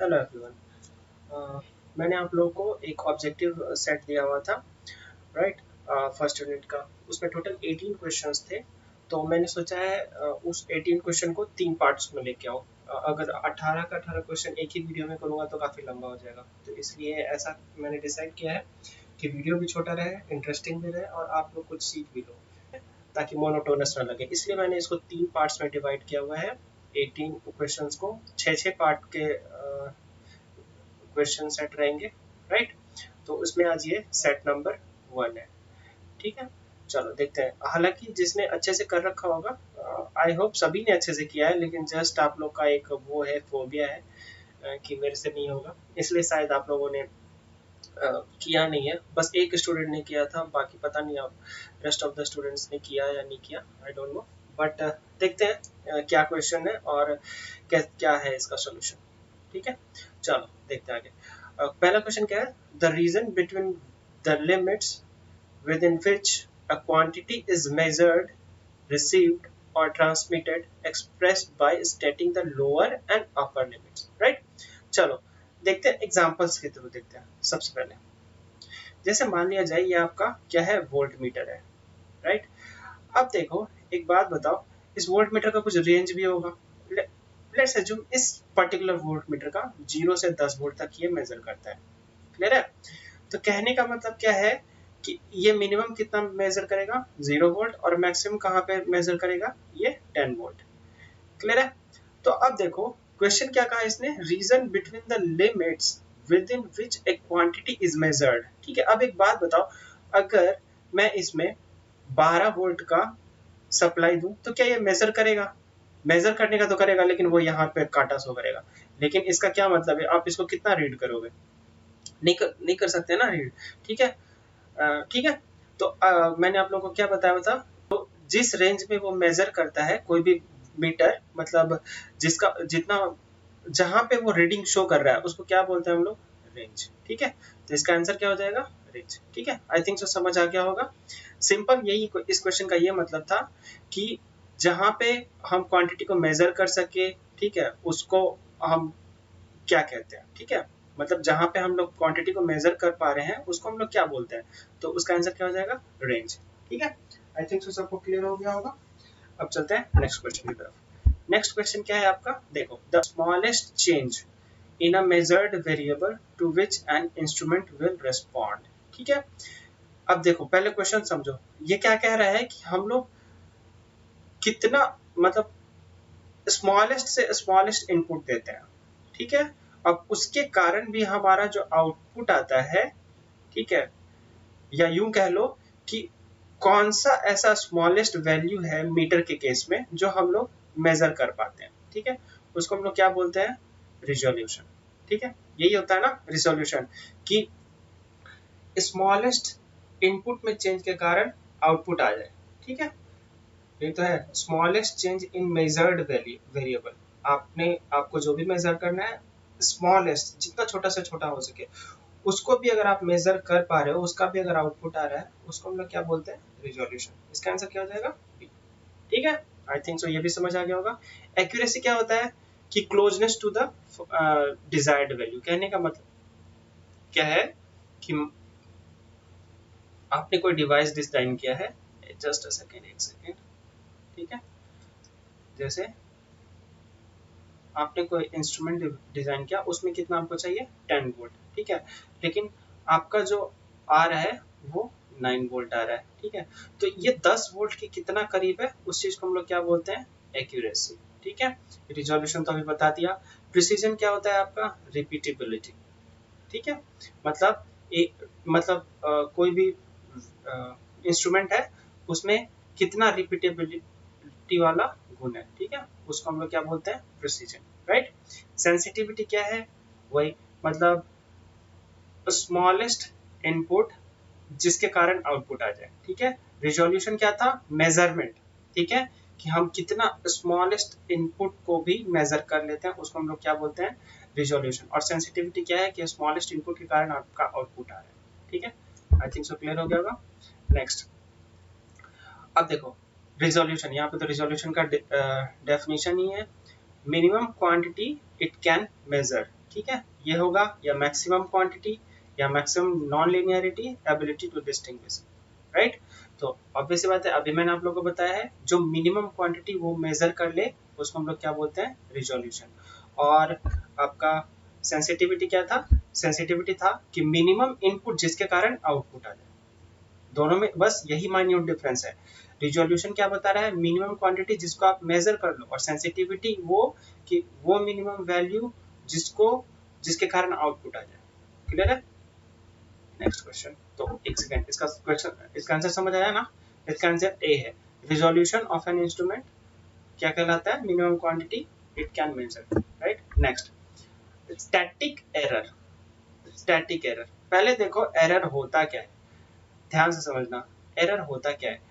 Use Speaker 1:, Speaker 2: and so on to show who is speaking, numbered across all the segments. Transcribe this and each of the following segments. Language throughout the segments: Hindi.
Speaker 1: Hello everyone. मैंने आप लोगों को एक ऑब्जेक्टिव सेट दिया हुआ था, राइट। फर्स्ट यूनिट का उसमें टोटल 18 क्वेश्चंस थे। तो मैंने सोचा है उस 18 क्वेश्चन को 3 पार्ट्स में लेके आओ। अगर 18 का 18 क्वेश्चन एक ही वीडियो में करूँगा तो काफ़ी लंबा हो जाएगा, तो इसलिए ऐसा मैंने डिसाइड किया है कि वीडियो भी छोटा रहे, इंटरेस्टिंग भी रहे और आप लोग कुछ सीख भी लो, ताकि मोनोटोनस ना लगे। इसलिए मैंने इसको 3 पार्ट्स में डिवाइड किया हुआ है। 18 क्वेश्चंस को 6-6 पार्ट के क्वेश्चन सेट रहेंगे, राइट। तो उसमें आज ये सेट नंबर 1 है, ठीक है। चलो देखते हैं। हालांकि जिसने अच्छे से कर रखा होगा, आई होप सभी ने अच्छे से किया है, लेकिन जस्ट आप लोग का एक वो है, फोबिया है कि मेरे से नहीं होगा, इसलिए शायद आप लोगों ने किया नहीं है। बस एक स्टूडेंट ने किया था, बाकी पता नहीं आप रेस्ट ऑफ द स्टूडेंट्स ने किया या नहीं किया, आई डोंट नो। बट देखते हैं क्या क्वेश्चन है और क्या है इसका सोल्यूशन, ठीक है। चलो देखते हैं आगे। पहला क्वेश्चन क्या है? The region between the limits within which a quantity is measured, received or transmitted expressed by stating the lower and upper limits, right। चलो देखते हैं एग्जांपल्स के थ्रू देखते हैं। सबसे पहले जैसे मान लिया जाए ये आपका क्या है, वोल्ट मीटर है, राइट। अब देखो एक बात बताओ, इस वोल्ट मीटर का कुछ रेंज भी होगा। लेट्स अज्यूम इस पर्टिकुलर वोल्ट मीटर का 0 से 10 वोल्ट तक ये मेजर करता है, क्लियर है। तो कहने का मतलब क्या है कि ये मिनिमम कितना मेजर करेगा, 0 वोल्ट, और मैक्सिमम कहाँ पे मेजर करेगा, ये 10 वोल्ट, क्लियर है। तो अब देखो क्वेश्चन क्या कहा इसने, region between the limits with in which A quantity is measured, ठीक है। अब एक बात बताओ, अगर मैं इसमें 12 वोल्ट का सप्लाई दूं तो क्या ये मेजर करेगा? मेजर करने का तो करेगा, लेकिन वो यहाँ पे काटा शो करेगा। लेकिन इसका क्या मतलब है, आप इसको कितना रीड करोगे? नहीं कर सकते ना रीड, ठीक है। ठीक है। तो मैंने आप लोगों को क्या बताया था, तो जिस रेंज में वो मेजर करता है कोई भी मीटर, मतलब जिसका जितना जहां पे वो रीडिंग शो कर रहा है उसको क्या बोलते हैं हम लोग, रेंज, ठीक है। तो इसका आंसर क्या हो जाएगा, रेंज, ठीक है। आई थिंक सो समझ आ गया होगा। सिंपल यही इस क्वेश्चन का ये मतलब था कि जहां पे हम क्वांटिटी को मेजर कर सके, ठीक है, उसको हम क्या कहते हैं, ठीक है। मतलब जहां पे हम लोग क्वांटिटी को मेजर कर पा रहे हैं उसको हम लोग क्या बोलते हैं, तो उसका आंसर क्या हो जाएगा, रेंज, ठीक है। आई थिंक सो सबको क्लियर हो गया होगा। अब चलते हैं नेक्स्ट क्वेश्चन की तरफ। नेक्स्ट क्वेश्चन क्या है आपका, देखो, the smallest change in a measured variable to which an instrument will respond, ठीक है। अब देखो पहले क्वेश्चन समझो, ये क्या कह रहा है कि हम लोग कितना, मतलब स्मॉलेस्ट से स्मॉलेस्ट इनपुट देते हैं, ठीक है। अब उसके कारण भी हमारा जो आउटपुट आता है, ठीक है, या यूं कह लो कि कौन सा ऐसा स्मॉलेस्ट वैल्यू है मीटर के केस में जो हम लोग मेजर कर पाते हैं, ठीक है, उसको हम लोग क्या बोलते हैं, रिजोल्यूशन, ठीक है। यही होता है ना रिजोल्यूशन, कि स्मॉलेस्ट इनपुट में चेंज के कारण आउटपुट आ जाए, ठीक है। ये तो है स्मॉलेस्ट चेंज इन मेजर्ड वेरिएबल। आपको जो भी मेजर करना है, स्मॉलेस्ट जितना छोटा से छोटा हो सके उसको भी अगर आप मेजर कर पा रहे हो, उसका भी अगर आउटपुट आ रहा है, उसको हम लोग क्या बोलते हैं, रिजोल्यूशन। इसका आंसर क्या हो जाएगा, बी, ठीक है। आई थिंक सो ये भी समझ आ गया होगा। एक्यूरेसी क्या होता है कि closeness to the desired value. कहने का मतलब क्या है कि आपने कोई डिवाइस डिजाइन किया है, जस्ट अ सेकेंड, एक सेकेंड, ठीक है। जैसे आपने कोई इंस्ट्रूमेंट डिजाइन किया, उसमें कितना आपको चाहिए, 10 वोल्ट, ठीक है। लेकिन आपका जो आ रहा है वो 9 वोल्ट आ रहा है, ठीक है। तो ये 10 वोल्ट के कितना करीब है, उस चीज को हम लोग क्या बोलते हैं, एक्यूरेसी, ठीक है। रिजोल्यूशन तो अभी बता दिया। प्रिसीजन क्या होता है आपका, रिपीटेबिलिटी, ठीक है। मतलब कोई भी इंस्ट्रूमेंट है उसमें कितना रिपीटेबिलिटी वाला गुण है, ठीक है, उसको हम लोग क्या बोलते हैं, प्रिसीजन, राइट। सेंसिटिविटी क्या है, वही मतलब स्मॉलेस्ट इनपुट जिसके कारण आउटपुट आ जाए, ठीक है। रिजोल्यूशन क्या था, मेजरमेंट, ठीक है, कि हम कितना स्मॉलेस्ट इनपुट को भी मेजर कर लेते हैं, उसको हम लोग क्या बोलते हैं, रिजोल्यूशन। और सेंसिटिविटी क्या है कि स्मॉलेस्ट इनपुट के कारण आपका आउटपुट आ रहा है, ठीक है। आई थिंक सो क्लियर हो गया होगा। नेक्स्ट, अब देखो रिजोल्यूशन, यहाँ पे तो रिजोल्यूशन का डेफिनेशन ही है, minimum quantity it can measure, ठीक है, ये होगा, या मैक्सिमम क्वांटिटी, या maximum nonlinearity, ability to distinguish, right. तो ऑब्वियस बात है, अभी मैंने आप लोगों को बताया है, जो मिनिमम क्वांटिटी वो मेजर कर ले उसको हम लोग क्या बोलते हैं, रिजोल्यूशन। और आपका सेंसिटिविटी क्या था, सेंसिटिविटी था कि मिनिमम इनपुट जिसके कारण आउटपुट आ जाए, दोनों में बस यही माइन्यूट डिफरेंस है। रिजोल्यूशन क्या बता रहा है, मिनिमम क्वांटिटी जिसको आप मेजर कर लो, और सेंसिटिविटी वो कि वो मिनिमम वैल्यू जिसके कारण आउटपुट आ जाए। क्लियर है। नेक्स्ट क्वेश्चन, तो एक सेकंड, इसका आंसर समझ आया ना। इसका आंसर ए है, रिजोल्यूशन ऑफ एन इंस्ट्रूमेंट क्या कहलाता है, minimum quantity it can major, right. Next, static error. Static error, पहले देखो एरर होता क्या है, ध्यान से समझना, एरर होता क्या है।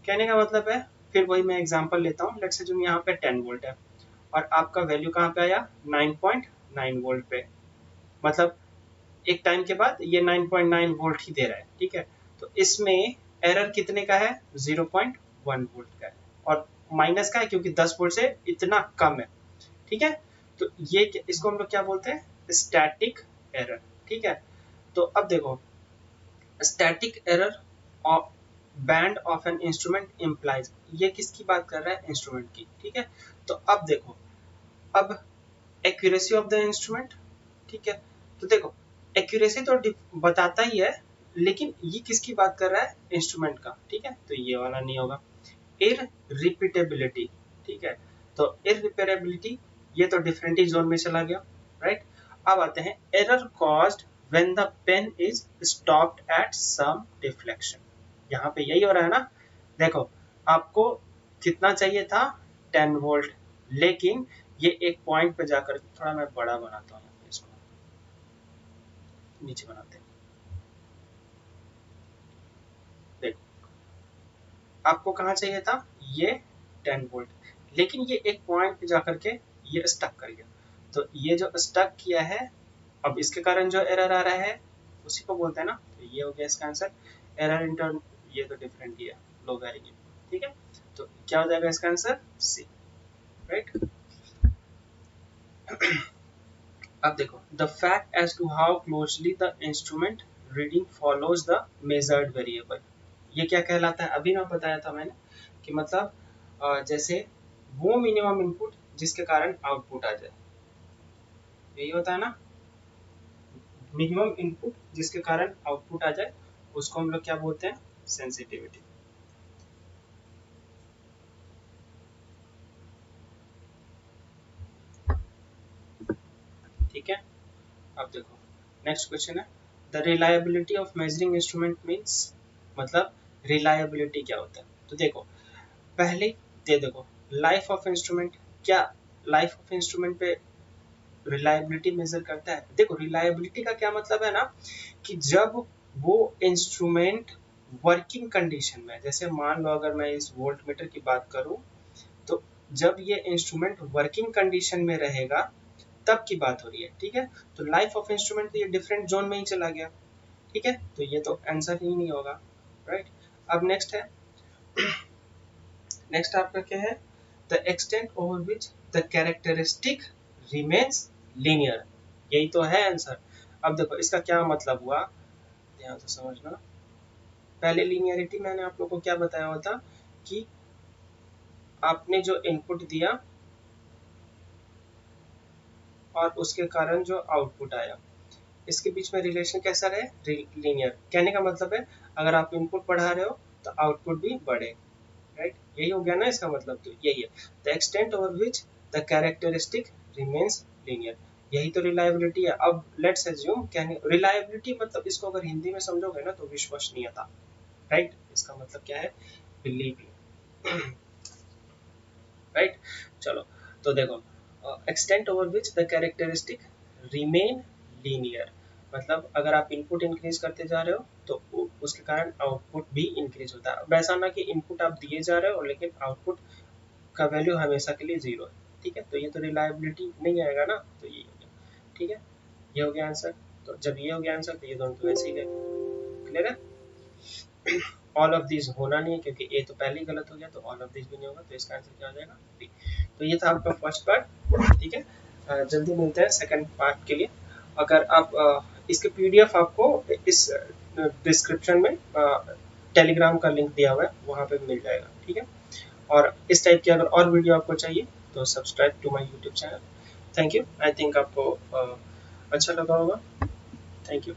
Speaker 1: कहने का मतलब है, फिर वही मैं एग्जांपल लेता हूँ, लेट्स से जो यहाँ पे 10 वोल्ट है और आपका वैल्यू कहाँ पे आया, 9.9 वोल्ट पे, मतलब एक टाइम के बाद ये 9.9 वोल्ट ही दे रहा है, ठीक है। तो इसमें एरर कितने का है, 0.1 वोल्ट का है, और माइनस का है क्योंकि 10 वोल्ट से इतना कम है, ठीक है। तो ये इसको हम लोग क्या बोलते हैं, स्टैटिक एरर, ठीक है। तो अब देखो, static error band of an instrument implies, ये किसकी बात कर रहा है, इंस्ट्रूमेंट की, ठीक है। तो अब देखो, अब एक्यूरेसी ऑफ द इंस्ट्रूमेंट, ठीक है। तो देखो, एक्यूरेसी तो बताता ही है, लेकिन ये किसकी बात कर रहा है, इंस्ट्रूमेंट का, ठीक है। तो ये वाला नहीं होगा। इररिपीटेबिलिटी, ठीक है। तो इररिपेरेबिलिटी ये तो डिफरेंट ही जोन में चला गया, राइट। अब आते हैं error caused when the pen is stopped at some deflection, यहाँ पे यही हो रहा है ना। देखो, आपको कितना चाहिए था, 10 वोल्ट, लेकिन ये एक पॉइंट पे जाकर, थोड़ा मैं बड़ा बनाता हूँ इसको, नीचे बनाते हैं। देखो, आपको कहाँ चाहिए था, ये 10 वोल्ट, लेकिन ये एक पॉइंट पे जाकर के ये स्टक कर गया। तो ये जो स्टक किया है, अब इसके कारण जो एरर आ रहा है उसी को बोलते हैं ना। तो ये हो गया इसका आंसर, एरर इंटर्न, ये तो डिफरेंट ही है, लो वेरिएबल, ठीक है। तो क्या हो जाएगा इसका आंसर, सी, राइट। अब देखो, the fact as to how closely the instrument reading follows the measured variable, ये क्या कहलाता है, अभी ना बताया था मैंने कि मतलब जैसे वो मिनिमम इनपुट जिसके कारण आउटपुट आ जाए, यही होता है ना, मिनिमम इनपुट जिसके कारण आउटपुट आ जाए, उसको हम लोग क्या बोलते हैं, सेंसिटिविटी। ठीक है। अब देखो, नेक्स्ट क्वेश्चन है, the reliability of measuring instrument means, मतलब रिलायबिलिटी क्या होता है। तो देखो, पहले ये देखो, लाइफ ऑफ इंस्ट्रूमेंट, क्या लाइफ ऑफ इंस्ट्रूमेंट पे रिलायबिलिटी मेजर करता है। देखो, रिलायबिलिटी का क्या मतलब है ना, कि जब वो इंस्ट्रूमेंट वर्किंग कंडीशन में, जैसे मान लो अगर मैं इस वोल्ट मीटर की बात करूं, तो जब ये इंस्ट्रूमेंट वर्किंग कंडीशन में रहेगा तब की बात हो रही है, ठीक है। तो लाइफ ऑफ इंस्ट्रूमेंट तो ये डिफरेंट जोन में ही चला गया, ठीक है। तो ये तो आंसर ही नहीं होगा, राइट। अब नेक्स्ट है, नेक्स्ट आपका क्या है, the extent over which the characteristic remains linear, यही तो है आंसर। अब देखो, इसका क्या मतलब हुआ, ध्यान से समझना। पहले लीनियरिटी मैंने आप लोगों को क्या बताया हुआ था, कि आपने जो इनपुट दिया और उसके कारण जो आउटपुट आया, इसके बीच में रिलेशन कैसा रहे, लीनियर। कहने का मतलब है, अगर आप इनपुट बढ़ा रहे हो तो आउटपुट भी बढ़े, राइट। यही हो गया ना इसका मतलब, तो यही है, the extent over which the characteristic remains linear, यही तो रिलायबिलिटी है। अब लेट्स अज्यूम, कहने रिलायबिलिटी मतलब इसको अगर हिंदी में समझोगे ना तो विश्वसनीयता, राइट। इसका मतलब क्या है, बिलीव, राइट। चलो, तो देखो, extent over which the characteristic remain linear, मतलब अगर आप इनपुट इंक्रीज करते जा रहे हो तो उसके कारण आउटपुट भी इंक्रीज होता है। अब ऐसा ना कि इनपुट आप दिए जा रहे हो लेकिन आउटपुट का वैल्यू हमेशा के लिए 0 है, ठीक है। तो ये तो रिलायबिलिटी नहीं आएगा ना, तो ये हो गया, ठीक है। ये हो गया आंसर। तो जब ये हो गया आंसर तो ये दोनों तो वैसे ही गए, क्लियर है। ऑल ऑफ दिस होना नहीं है क्योंकि ए तो पहले ही गलत हो गया, तो ऑल ऑफ दिस भी नहीं होगा, तो इसका आंसर क्या हो जाएगा, बी। तो ये था आपका फर्स्ट पार्ट, ठीक है। जल्दी मिलते हैं सेकंड पार्ट के लिए। अगर आप इसके पीडीएफ आपको इस डिस्क्रिप्शन में टेलीग्राम का लिंक दिया हुआ है, वहाँ पे मिल जाएगा, ठीक है। और इस टाइप की अगर और वीडियो आपको चाहिए तो subscribe to my YouTube channel. Thank you. I think आपको अच्छा लगा होगा। Thank you.